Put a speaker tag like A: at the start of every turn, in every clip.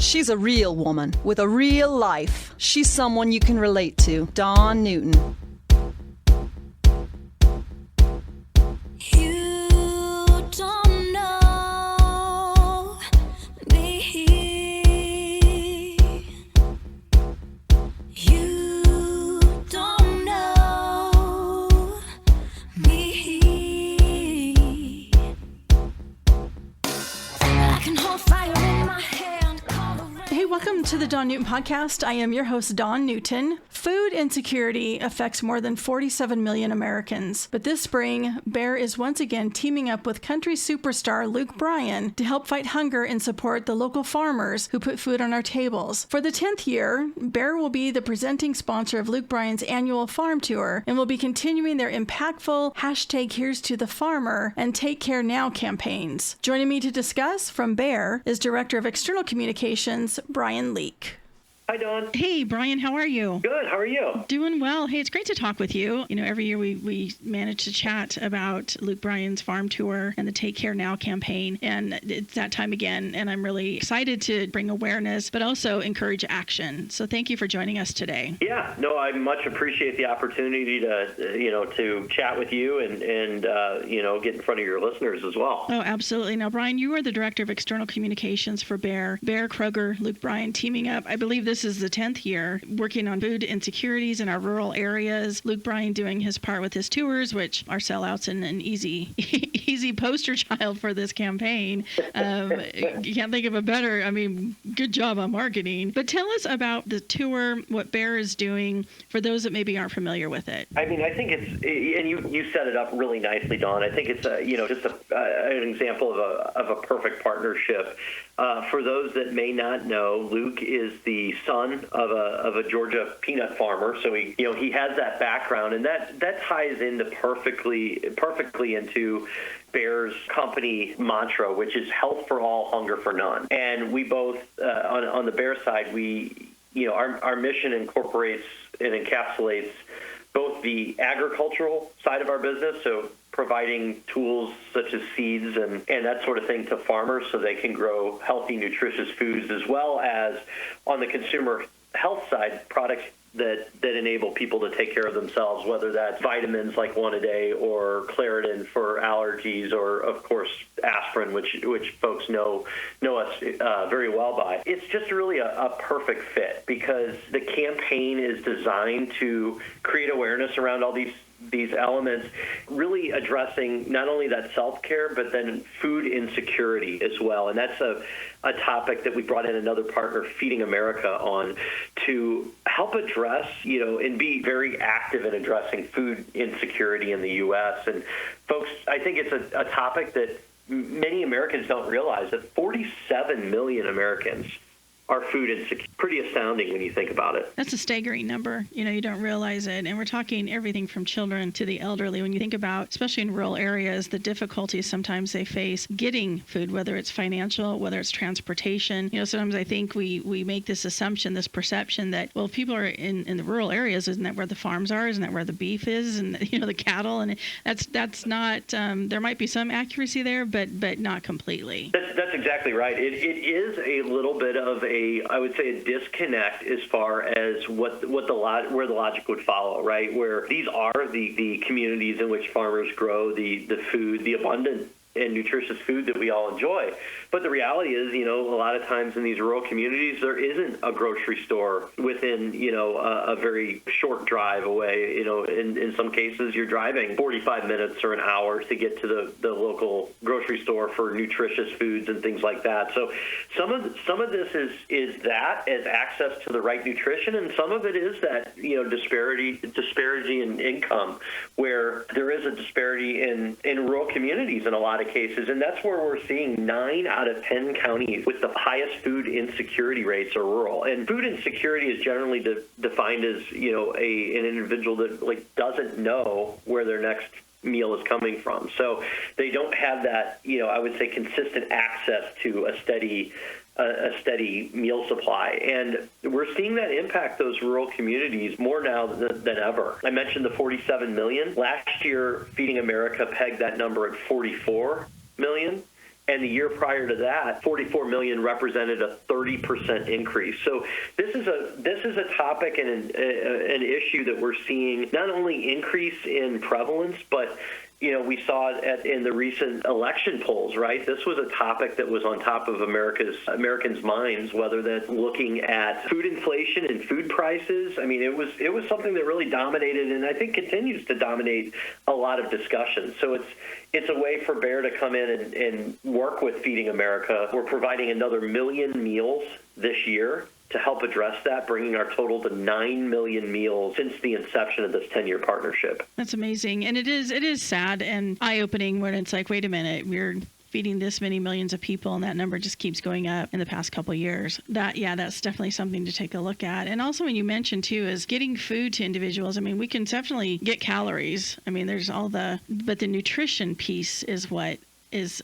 A: She's a real woman with a real life. She's someone you can relate to. Dawn Newton.
B: You don't know me. You don't know me. I can hold fire in my hand.
C: Hey, welcome to the Dawn Newton Podcast. I am your host, Dawn Newton. Food insecurity affects more than 47 million Americans. But this spring, Bear is once again teaming up with country superstar Luke Bryan to help fight hunger and support the local farmers who put food on our tables. For the 10th year, Bear will be the presenting sponsor of Luke Bryan's annual farm tour and will be continuing their impactful #Here's to the Farmer and Take Care Now campaigns. Joining me to discuss from Bear is Director of External Communications, Bryan Leake.
D: Hi, Dawn.
C: Hey, Bryan, how are you?
D: Good. How are you?
C: Doing well. Hey, it's great to talk with you. You know, every year we manage to chat about Luke Bryan's farm tour and the Take Care Now campaign, and it's that time again, and I'm really excited to bring awareness, but also encourage action. So thank you for joining us today.
D: Yeah, no, I much appreciate the opportunity to chat with you and get in front of your listeners as well.
C: Oh, absolutely. Now, Bryan, you are the Director of External Communications for Bear. Bear, Kroger, Luke Bryan teaming up. I believe this is the 10th year working on food insecurities in our rural areas. Luke Bryan doing his part with his tours, which are sellouts and an easy poster child for this campaign. You can't think of a better, good job on marketing. But tell us about the tour, what Bear is doing for those that maybe aren't familiar with it.
D: I think it's, and you set it up really nicely, Dawn. I think it's an example of a perfect partnership. For those that may not know, Luke is the son of a Georgia peanut farmer, so he has that background, and that ties into perfectly into Bear's company mantra, which is health for all, hunger for none. And we both on the Bear side, our mission incorporates and encapsulates both the agricultural side of our business, so providing tools such as seeds and that sort of thing to farmers so they can grow healthy, nutritious foods, as well as on the consumer health side, products that enable people to take care of themselves, whether that's vitamins like One A Day or Claritin for allergies, or of course aspirin, which folks know us very well by. It's just really a perfect fit because the campaign is designed to create awareness around all these elements, really addressing not only that self-care, but then food insecurity as well. And that's a topic that we brought in another partner, Feeding America, on to help address, and be very active in addressing food insecurity in the U.S. And folks, I think it's a topic that many Americans don't realize, that 47 million Americans are food insecure. Pretty astounding when you think about it.
C: That's a staggering number. You don't realize it. And we're talking everything from children to the elderly. When you think about, especially in rural areas, the difficulties sometimes they face getting food, whether it's financial, whether it's transportation. Sometimes I think we make this assumption, this perception that, well, if people are in the rural areas, isn't that where the farms are? Isn't that where the beef is? And, the cattle? And that's not, there might be some accuracy there, but not completely.
D: That's exactly right. It is a little bit of I would say a disconnect as far as where the logic would follow, right? Where these are the communities in which farmers grow the food, the abundant and nutritious food that we all enjoy. But the reality is, a lot of times in these rural communities, there isn't a grocery store within, a very short drive away. In some cases, you're driving 45 minutes or an hour to get to the local grocery store for nutritious foods and things like that. So some of this is that as access to the right nutrition, and some of it is that, disparity in income, where there is a disparity in rural communities in a lot of cases. And that's where we're seeing 9 out of 10 counties with the highest food insecurity rates are rural. And food insecurity is generally defined as, an individual that doesn't know where their next meal is coming from. So they don't have that, I would say, consistent access to a steady meal supply. And we're seeing that impact those rural communities more now than ever. I mentioned the 47 million. Last year, Feeding America pegged that number at 44 million. And the year prior to that, 44 million represented a 30% increase. So this is a topic and an issue that we're seeing not only increase in prevalence, but we saw it in the recent election polls, right? This was a topic that was on top of Americans' minds, whether that's looking at food inflation and food prices. I mean, it was something that really dominated, and I think continues to dominate a lot of discussions. So it's a way for Bear to come in and work with Feeding America. We're providing another 1 million meals this year to help address that, bringing our total to 9 million meals since the inception of this 10-year partnership.
C: That's amazing. And it is sad and eye-opening when it's like, wait a minute, we're feeding this many millions of people, and that number just keeps going up in the past couple of years. That's definitely something to take a look at. And also, when you mentioned too, is getting food to individuals. I mean, we can definitely get calories. I mean, there's but the nutrition piece is what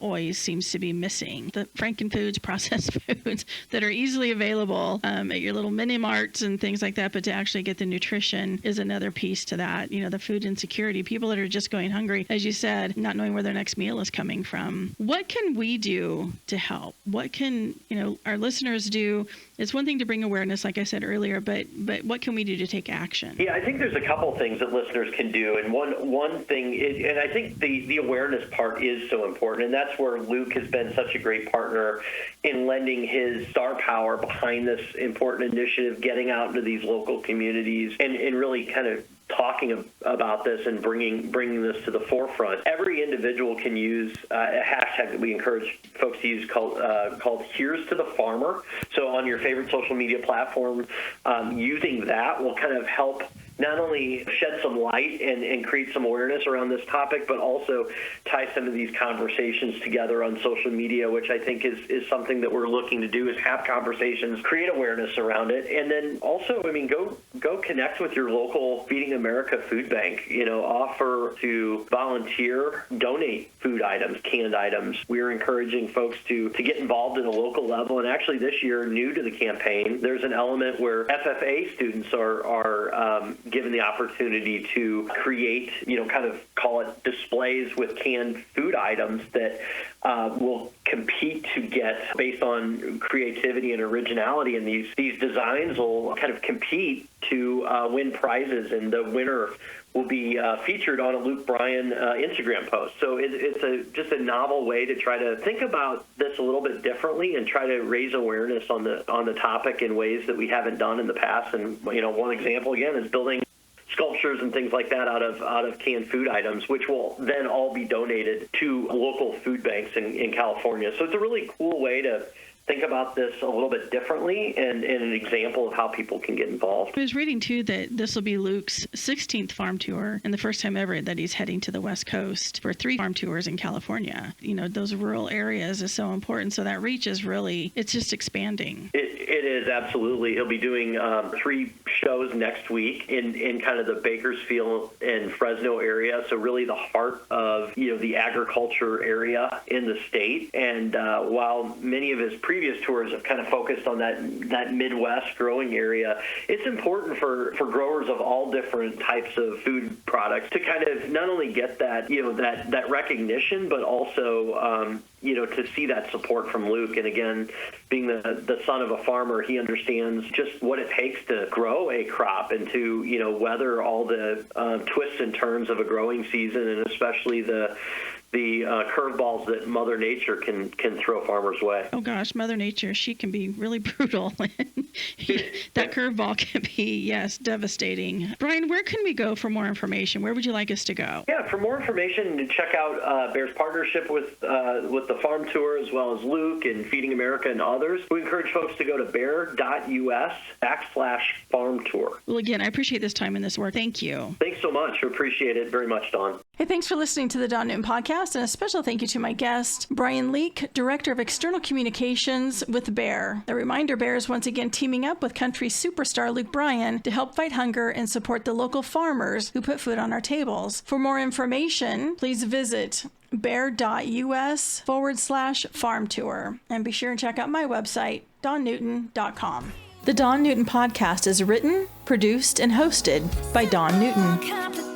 C: always seems to be missing. The Frankenfoods, processed foods that are easily available at your little mini marts and things like that, but to actually get the nutrition is another piece to that. The food insecurity, people that are just going hungry, as you said, not knowing where their next meal is coming from. What can we do to help? What can our listeners do? It's one thing to bring awareness, like I said earlier, but what can we do to take action?
D: Yeah, I think there's a couple things that listeners can do, and one thing, and I think the awareness part is so important, and that's where Luke has been such a great partner in lending his star power behind this important initiative, getting out into these local communities, and really kind of talking about this and bringing this to the forefront. Every individual can use a hashtag that we encourage folks to use called Here's to the Farmer. So on your favorite social media platform, using that will kind of help not only shed some light and create some awareness around this topic, but also tie some of these conversations together on social media, which I think is something that we're looking to do, is have conversations, create awareness around it. And then also, go connect with your local Feeding America food bank, offer to volunteer, donate food items, canned items. We're encouraging folks to get involved at a local level. And actually this year, new to the campaign, there's an element where FFA students are given the opportunity to create, kind of call it displays with canned food items that will compete to get, based on creativity and originality, and these designs will kind of compete to win prizes, and the winner will be featured on a Luke Bryan Instagram post. So it's just a novel way to try to think about this a little bit differently and try to raise awareness on the topic in ways that we haven't done in the past. And one example again is building sculptures and things like that out of canned food items, which will then all be donated to local food banks in California. So it's a really cool way to think about this a little bit differently and an example of how people can get involved.
C: I was reading, too, that this will be Luke's 16th farm tour and the first time ever that he's heading to the West Coast for 3 farm tours in California. Those rural areas is so important. So that reach is really, it's just expanding.
D: It is, absolutely. He'll be doing 3 shows next week in kind of the Bakersfield and Fresno area. So really the heart of, the agriculture area in the state. And while many of his previous tours have kind of focused on that Midwest growing area, it's important for growers of all different types of food products to kind of not only get that, that recognition, but also, to see that support from Luke. And again, being the son of a farmer, he understands just what it takes to grow a crop and to, weather all the twists and turns of a growing season, and especially the curveballs that Mother Nature can throw farmers' way.
C: Oh gosh, Mother Nature, she can be really brutal. That curveball can be, yes, devastating. Bryan, where can we go for more information? Where would you like us to go?
D: Yeah, for more information, check out Bear's partnership with the farm tour, as well as Luke and Feeding America and others. We encourage folks to go to bear.us/farm tour.
C: Well, again, I appreciate this time and this work. Thank you.
D: Thanks so much. We appreciate it very much, Dawn.
C: Hey, thanks for listening to the Dawn Newton Podcast, and a special thank you to my guest, Bryan Leake, Director of External Communications with Bear. A reminder, Bear is once again teaming up with country superstar Luke Bryan to help fight hunger and support the local farmers who put food on our tables. For more information, please visit bear.us/farm tour. And be sure and check out my website, dawnnewton.com. The Dawn Newton Podcast is written, produced, and hosted by Dawn Newton.